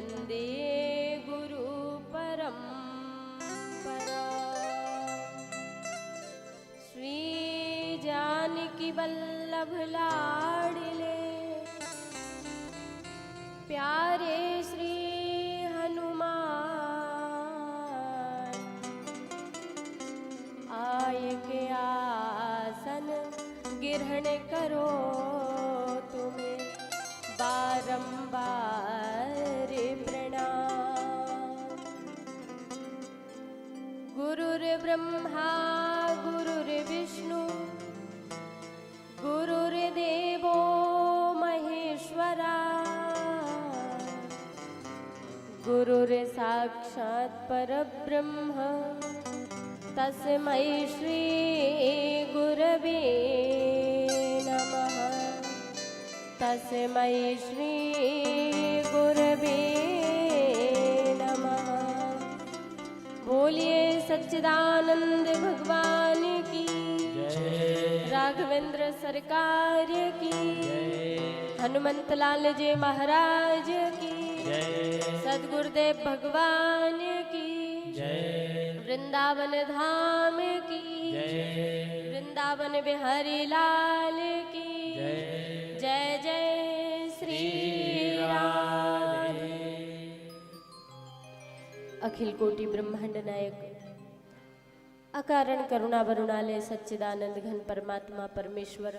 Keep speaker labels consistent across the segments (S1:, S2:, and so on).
S1: वंदे गुरु परंपरा। श्री जानकी वल्लभ लाडले प्यारे श्री हनुमान, आय के आसन ग्रहण करो तुम्हें बारंबार प्रणाम। गुरुर्ब्रह्मा गुरुर्विष्णु गुरुर्देवो महेश्वरा, गुरुर्साक्षात् परब्रह्म तस्मै श्री गुरवे नमः। तस्मै श्री गुरवे नमः। बोलिए सच्चिदानंद भगवान की जय, राघवेंद्र सरकार की जय, हनुमंत लाल जी महाराज की जय, सद्गुरुदेव भगवान की जय, वृंदावन धाम की जय, वृंदावन बिहारी लाल की जय, जय जय श्री राधे। अखिल कोटि ब्रह्मांड नायक अकारण करुणा वरुणालय सच्चिदानंद घन परमात्मा परमेश्वर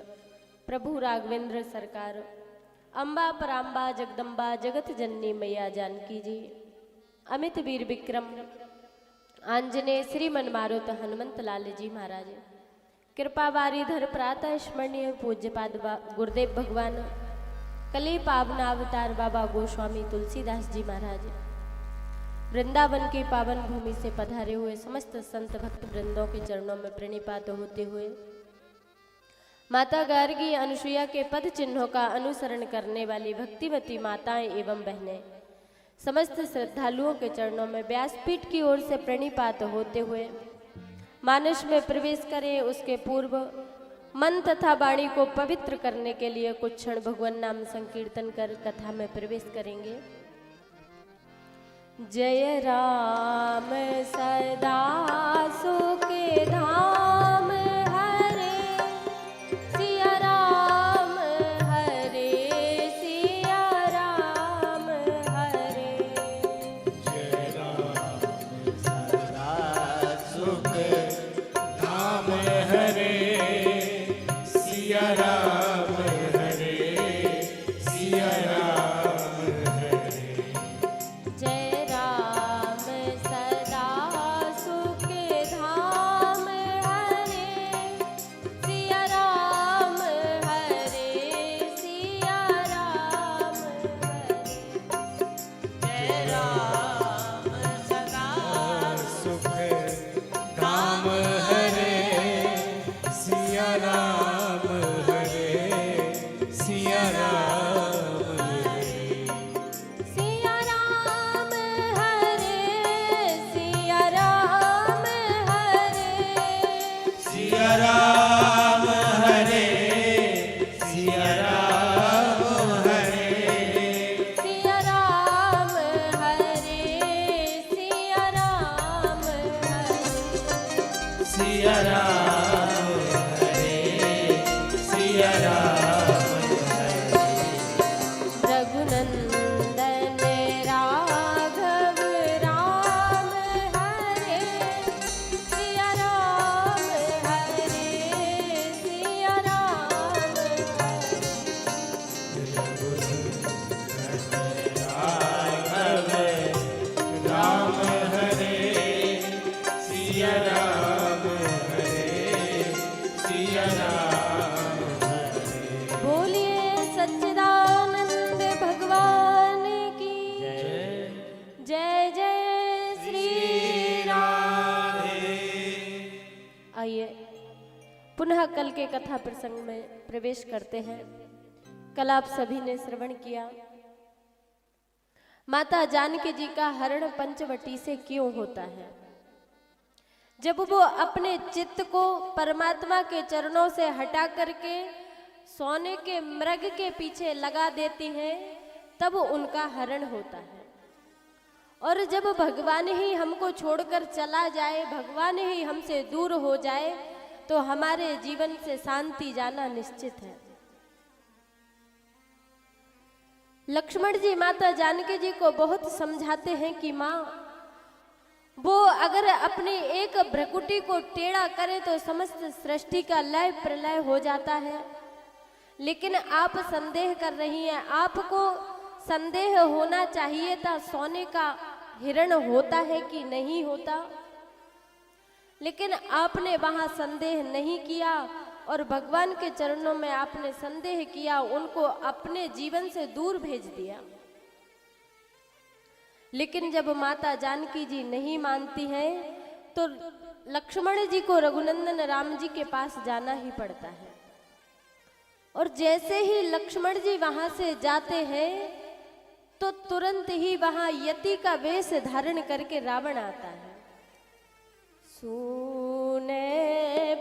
S1: प्रभु राघवेंद्र सरकार अम्बा पराम्बा जगदम्बा जगत जननी मैया जानकी जी, अमित वीर विक्रम आंजनेय श्री मन मारुत हनुमंत लाल जी महाराज, कृपा वारीधर प्रातः स्मरणीय पूज्यपाद गुरुदेव भगवान कली पावन अवतार बाबा गोस्वामी तुलसीदास जी महाराज, वृंदावन की पावन भूमि से पधारे हुए समस्त संत भक्त वृंदों के चरणों में प्रणिपात होते हुए माता गार्गी अनुसुईया के पद चिन्हों का अनुसरण करने वाली भक्तिवती माताएं एवं बहनें समस्त श्रद्धालुओं के चरणों में व्यासपीठ की ओर से प्रणिपात होते हुए मानस में प्रवेश करें। उसके पूर्व मन तथा वाणी को पवित्र करने के लिए कुछ क्षण भगवान नाम संकीर्तन कर कथा में प्रवेश करेंगे। जय राम सदा सुख धाम हरे, सिया राम हरे, सिया राम हरे।
S2: जय राम सदा सुख धाम हरे, सिया राम हरे, सिया राम हरे।
S1: जय राम सदा सुख धाम हरे, सिया राम हरे, सिया राम हरे। जय राम सदा
S2: सुख धाम हरे, सिया राम हरे, सिया राम हरे।
S1: सिया राम हरे, सिया राम हरे,
S2: सिया राम हरे, सिया राम हरे,
S1: सिया राम हरे, सिया राम हरे।
S2: सिया राम हरे, सिया राम हरे।
S1: रघुनंदन राघव राम हरे, सिया राम हरे, सिया राम हरे।
S2: राघव राम हरे, सिया राम हरे, सिया राम हरे।
S1: बोलिए सच्चिदानंद भगवान की जय जय श्री
S2: राधे।
S1: आइए पुनः कल के कथा प्रसंग में प्रवेश करते हैं। कल आप सभी ने श्रवण किया माता जानकी जी का हरण पंचवटी से क्यों होता है। जब वो अपने चित्त को परमात्मा के चरणों से हटा करके सोने के मृग के पीछे लगा देती हैं, तब उनका हरण होता है। और जब भगवान ही हमको छोड़कर चला जाए, भगवान ही हमसे दूर हो जाए, तो हमारे जीवन से शांति जाना निश्चित है। लक्ष्मण जी माता जानकी जी को बहुत समझाते हैं कि माँ, वो अगर अपनी एक भ्रकुटी को टेढ़ा करे तो समस्त सृष्टि का लय प्रलय हो जाता है। लेकिन आप संदेह कर रही हैं। आपको संदेह होना चाहिए था सोने का हिरण होता है कि नहीं होता, लेकिन आपने वहां संदेह नहीं किया और भगवान के चरणों में आपने संदेह किया, उनको अपने जीवन से दूर भेज दिया। लेकिन जब माता जानकी जी नहीं मानती हैं तो लक्ष्मण जी को रघुनंदन राम जी के पास जाना ही पड़ता है। और जैसे ही लक्ष्मण जी वहां से जाते हैं तो तुरंत ही वहां यति का वेश धारण करके रावण आता है। सुने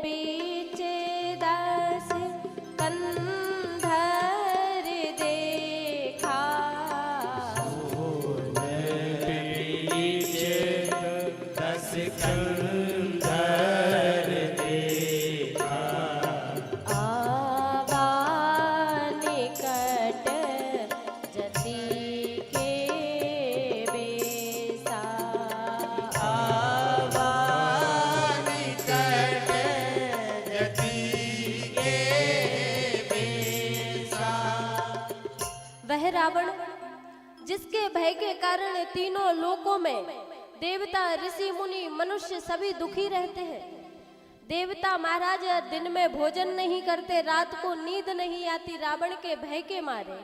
S1: बीचे दस कंधर देखा,
S2: दस कंधर देखा,
S1: आवा निकट जति के बेसा,
S2: आवा निकट जति के बेसा।
S1: वह रावण जिसके भय के कारण तीनों लोकों में देवता, ऋषि, मुनि, मनुष्य सभी दुखी रहते हैं। देवता महाराज दिन में भोजन नहीं करते, रात को नींद नहीं आती रावण के भय के मारे।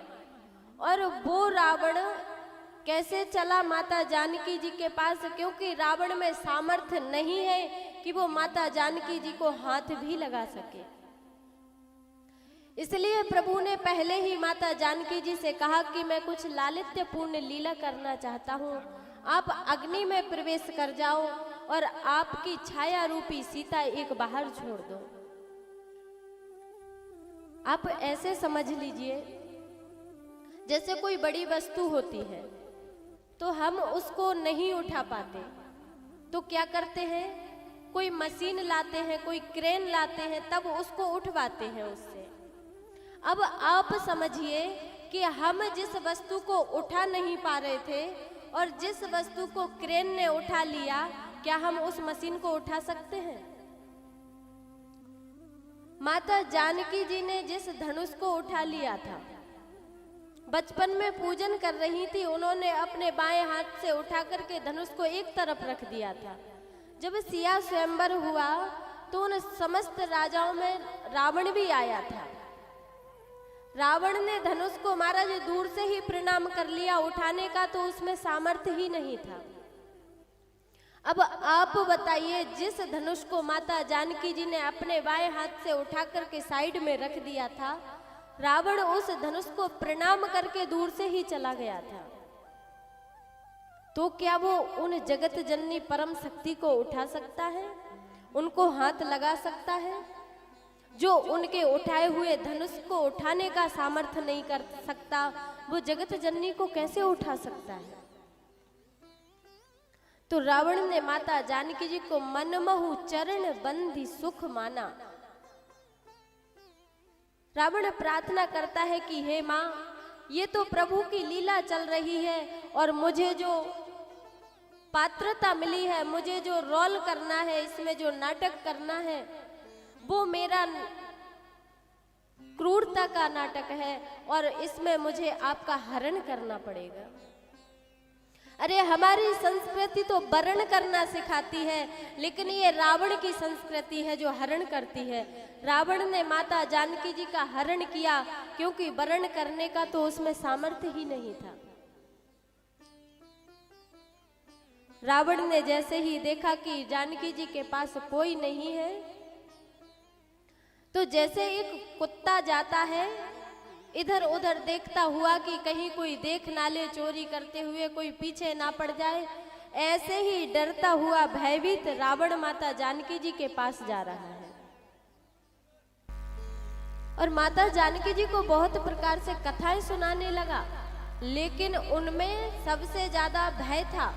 S1: और वो रावण कैसे चला माता जानकी जी के पास, क्योंकि रावण में सामर्थ्य नहीं है कि वो माता जानकी जी को हाथ भी लगा सके। इसलिए प्रभु ने पहले ही माता जानकी जी से कहा कि मैं कुछ लालित्यपूर्ण लीला करना चाहता हूँ, आप अग्नि में प्रवेश कर जाओ और आपकी छाया रूपी सीता एक बाहर छोड़ दो। आप ऐसे समझ लीजिए जैसे कोई बड़ी वस्तु होती है तो हम उसको नहीं उठा पाते, तो क्या करते हैं, कोई मशीन लाते हैं, कोई क्रेन लाते हैं, तब उसको उठवाते हैं उससे। अब आप समझिए कि हम जिस वस्तु को उठा नहीं पा रहे थे और जिस वस्तु को क्रेन ने उठा लिया, क्या हम उस मशीन को उठा सकते हैं? माता जानकी जी ने जिस धनुष को उठा लिया था, बचपन में पूजन कर रही थी, उन्होंने अपने बाएं हाथ से उठा करके धनुष को एक तरफ रख दिया था। जब सिया स्वयंवर हुआ तो उन समस्त राजाओं में रावण भी आया था। रावण ने धनुष को महाराज दूर से ही प्रणाम कर लिया, उठाने का तो उसमें सामर्थ्य ही नहीं था। अब आप बताइए, जिस धनुष को माता जानकी जी ने अपने बाएं हाथ से उठा करके साइड में रख दिया था, रावण उस धनुष को प्रणाम करके दूर से ही चला गया था, तो क्या वो उन जगत जननी परम शक्ति को उठा सकता है, उनको हाथ लगा सकता है? जो उनके उठाए हुए धनुष को उठाने का सामर्थ्य नहीं कर सकता, वो जगत जननी को कैसे उठा सकता है? तो रावण ने माता जानकी जी को मनमहु चरण बंदी सुख माना। रावण प्रार्थना करता है कि हे माँ, ये तो प्रभु की लीला चल रही है और मुझे जो पात्रता मिली है, मुझे जो रोल करना है, इसमें जो नाटक करना है, वो मेरा क्रूरता का नाटक है और इसमें मुझे आपका हरण करना पड़ेगा। अरे हमारी संस्कृति तो वरण करना सिखाती है, लेकिन ये रावण की संस्कृति है जो हरण करती है। रावण ने माता जानकी जी का हरण किया क्योंकि वरण करने का तो उसमें सामर्थ्य ही नहीं था। रावण ने जैसे ही देखा कि जानकी जी के पास कोई नहीं है, तो जैसे एक कुत्ता जाता है इधर उधर देखता हुआ कि कहीं कोई देख ना ले, चोरी करते हुए कोई पीछे ना पड़ जाए, ऐसे ही डरता हुआ भयभीत रावण माता जानकी जी के पास जा रहा है। और माता जानकी जी को बहुत प्रकार से कथाएं सुनाने लगा, लेकिन उनमें सबसे ज्यादा भय था।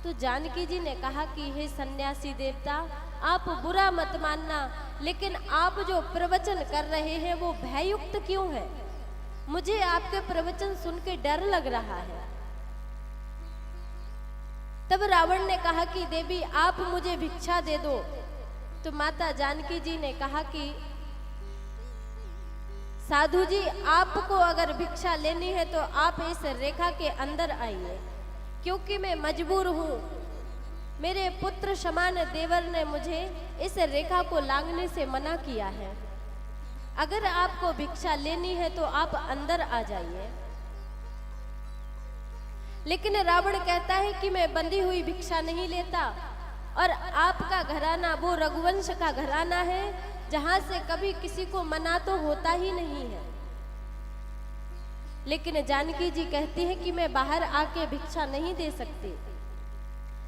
S1: तो जानकी जी ने कहा कि हे सन्यासी देवता, आप बुरा मत मानना, लेकिन आप जो प्रवचन कर रहे हैं वो भययुक्त क्यों है? मुझे आपके प्रवचन सुन के डर लग रहा है। तब रावण ने कहा कि देवी आप मुझे भिक्षा दे दो। तो माता जानकी जी ने कहा कि साधु जी, आपको अगर भिक्षा लेनी है तो आप इस रेखा के अंदर आइए, क्योंकि मैं मजबूर हूं। मेरे पुत्र समान देवर ने मुझे इस रेखा को लांघने से मना किया है। अगर आपको भिक्षा लेनी है तो आप अंदर आ जाइए। लेकिन रावण कहता है कि मैं बंधी हुई भिक्षा नहीं लेता, और आपका घराना वो रघुवंश का घराना है जहां से कभी किसी को मना तो होता ही नहीं है। लेकिन जानकी जी कहती है कि मैं बाहर आके भिक्षा नहीं दे सकती।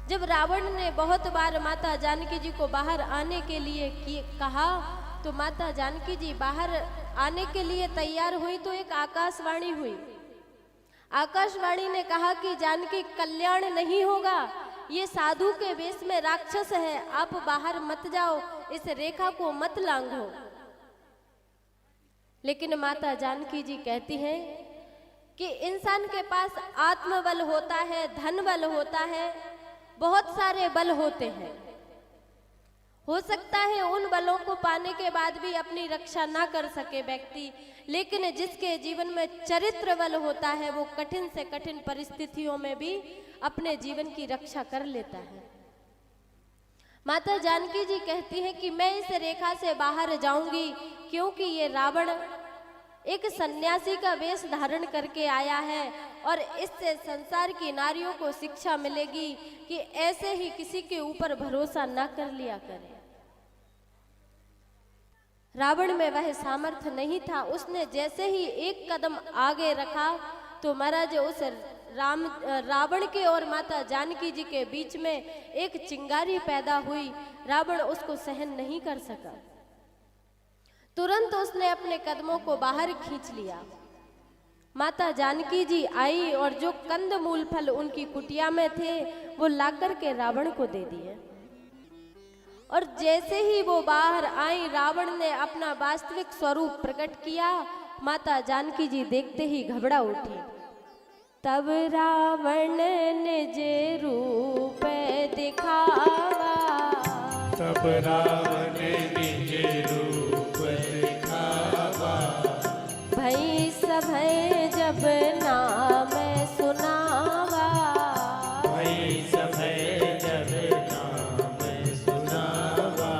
S1: जब रावण ने बहुत बार माता जानकी जी को बाहर आने के लिए कहा, तो माता जानकी जी बाहर आने के लिए तैयार हुई तो एक आकाशवाणी हुई। आकाशवाणी ने कहा कि जानकी, कल्याण नहीं होगा, ये साधु के वेश में राक्षस है, आप बाहर मत जाओ, इस रेखा को मत लांघो। लेकिन माता जानकी जी कहती हैं कि इंसान के पास आत्मबल होता है, धन बल होता है, बहुत सारे बल होते हैं। हो सकता है उन बलों को पाने के बाद भी अपनी रक्षा ना कर सके व्यक्ति, लेकिन जिसके जीवन में चरित्र बल होता है वो कठिन से कठिन परिस्थितियों में भी अपने जीवन की रक्षा कर लेता है। माता जानकी जी कहती हैं कि मैं इस रेखा से बाहर जाऊंगी, क्योंकि ये रावण एक सन्यासी का वेश धारण करके आया है, और इससे संसार की नारियों को शिक्षा मिलेगी कि ऐसे ही किसी के ऊपर भरोसा ना कर लिया करें। रावण में वह सामर्थ्य नहीं था। उसने जैसे ही एक कदम आगे रखा तो महाराज उस रावण के और माता जानकी जी के बीच में एक चिंगारी पैदा हुई। रावण उसको सहन नहीं कर सका। तुरंत उसने अपने कदमों को बाहर खींच लिया। माता जानकी जी आई और जो कंद मूल फल उनकी कुटिया में थे वो लाकर के रावण को दे दिए। और जैसे ही वो बाहर आई, रावण ने अपना वास्तविक स्वरूप प्रकट किया। माता जानकी जी देखते ही घबरा उठी। तब रावण निज रूप दिखावा,
S2: तब रावण निज रूप दिखावा,
S1: भई सभय जब नाम सुनावा,
S2: भई सभय जब नाम सुनावा,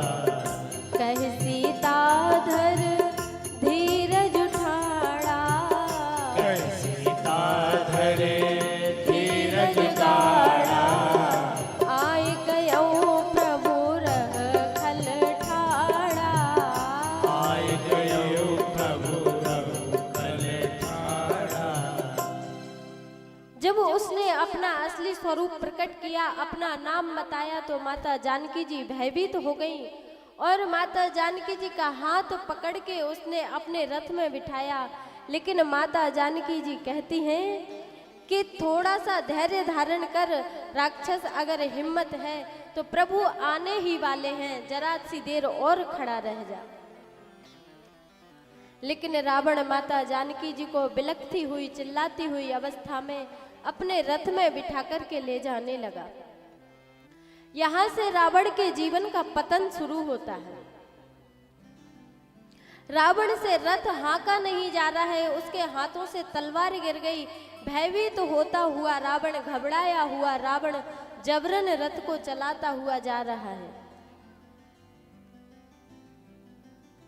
S1: कह सीता धर धीरज ठाड़ा,
S2: कह सीता धरे धीरज गाड़ा,
S1: आय गयो प्रभु रखल ठाड़ा,
S2: आय गयो प्रभु रखल ठाड़ा।
S1: जब उसने अपना असली स्वरूप प्रकट किया, अपना नाम बताया, तो माता जानकी जी भयभीत हो गईं और माता जानकी जी का हाथ पकड़ के उसने अपने रथ में बिठाया। लेकिन माता जानकी जी कहती हैं कि थोड़ा सा धैर्य धारण कर, राक्षस अगर हिम्मत है तो प्रभु आने ही वाले हैं, जरा सी देर और खड़ा रह जा। लेकिन रावण माता जानकी जी को बिलखती हुई, चिल्लाती हुई अवस्था में अपने रथ में बिठा कर के ले जाने लगा। यहां से रावण के जीवन का पतन शुरू होता है। रावण से रथ हाँका नहीं जा रहा है, उसके हाथों से तलवार गिर गई। भयभीत होता हुआ रावण, घबराया हुआ रावण जबरन रथ को चलाता हुआ जा रहा है।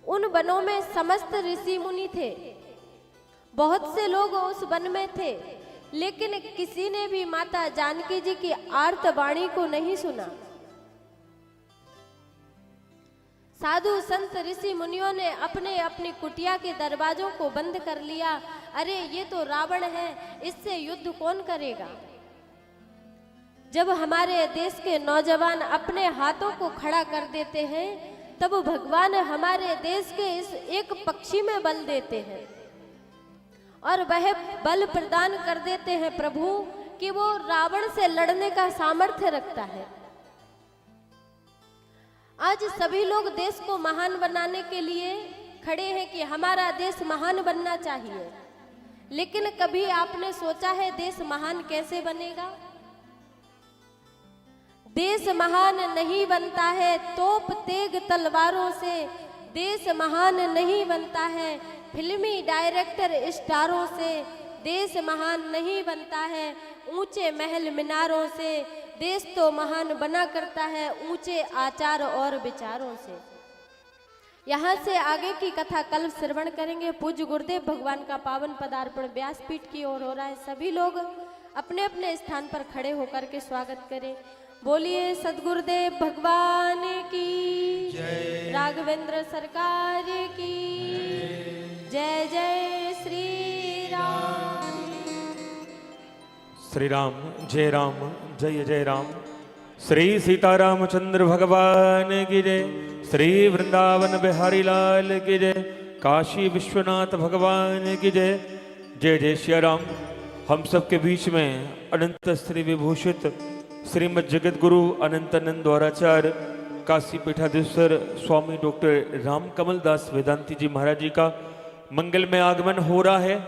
S1: उन वनों में समस्त ऋषि मुनि थे, बहुत से लोग उस वन में थे, लेकिन किसी ने भी माता जानकी जी की आर्त वाणी को नहीं सुना। साधु संत ऋषि मुनियों ने अपने अपनी कुटिया के दरवाजों को बंद कर लिया। अरे ये तो रावण है, इससे युद्ध कौन करेगा। जब हमारे देश के नौजवान अपने हाथों को खड़ा कर देते हैं, तब भगवान हमारे देश के इस एक पक्षी में बल देते हैं। और वह बल प्रदान कर देते हैं प्रभु कि वो रावण से लड़ने का सामर्थ्य रखता है। आज सभी लोग देश को महान बनाने के लिए खड़े हैं कि हमारा देश महान बनना चाहिए, लेकिन कभी आपने सोचा है देश महान कैसे बनेगा? देश महान नहीं बनता है तोप तेग तलवारों से, देश महान नहीं बनता है फिल्मी डायरेक्टर स्टारों से, देश महान नहीं बनता है ऊंचे महल मीनारों से, देश तो महान बना करता है ऊंचे आचार और विचारों से। यहाँ से आगे की कथा कल श्रवण करेंगे। पूज्य गुरुदेव भगवान का पावन पदार्पण व्यासपीठ की ओर हो रहा है। सभी लोग अपने अपने स्थान पर खड़े होकर के स्वागत करें। बोलिए सदगुरुदेव भगवान की जय, राघवेंद्र सरकार की जय। जय श्री राम।
S2: श्री राम जय राम जय जय राम। श्री सीतारामचंद्र भगवान की जय। श्री वृंदावन बिहारी लाल की जय। काशी विश्वनाथ भगवान की जय। जय जय श्री राम। हम सबके बीच में अनंत श्री विभूषित श्रीमद जगत गुरु अनंतानंद द्वाराचार्य काशी पीठाधीश्वर स्वामी डॉक्टर राम कमल दास वेदांती जी महाराज जी का मंगल में आगमन हो रहा है।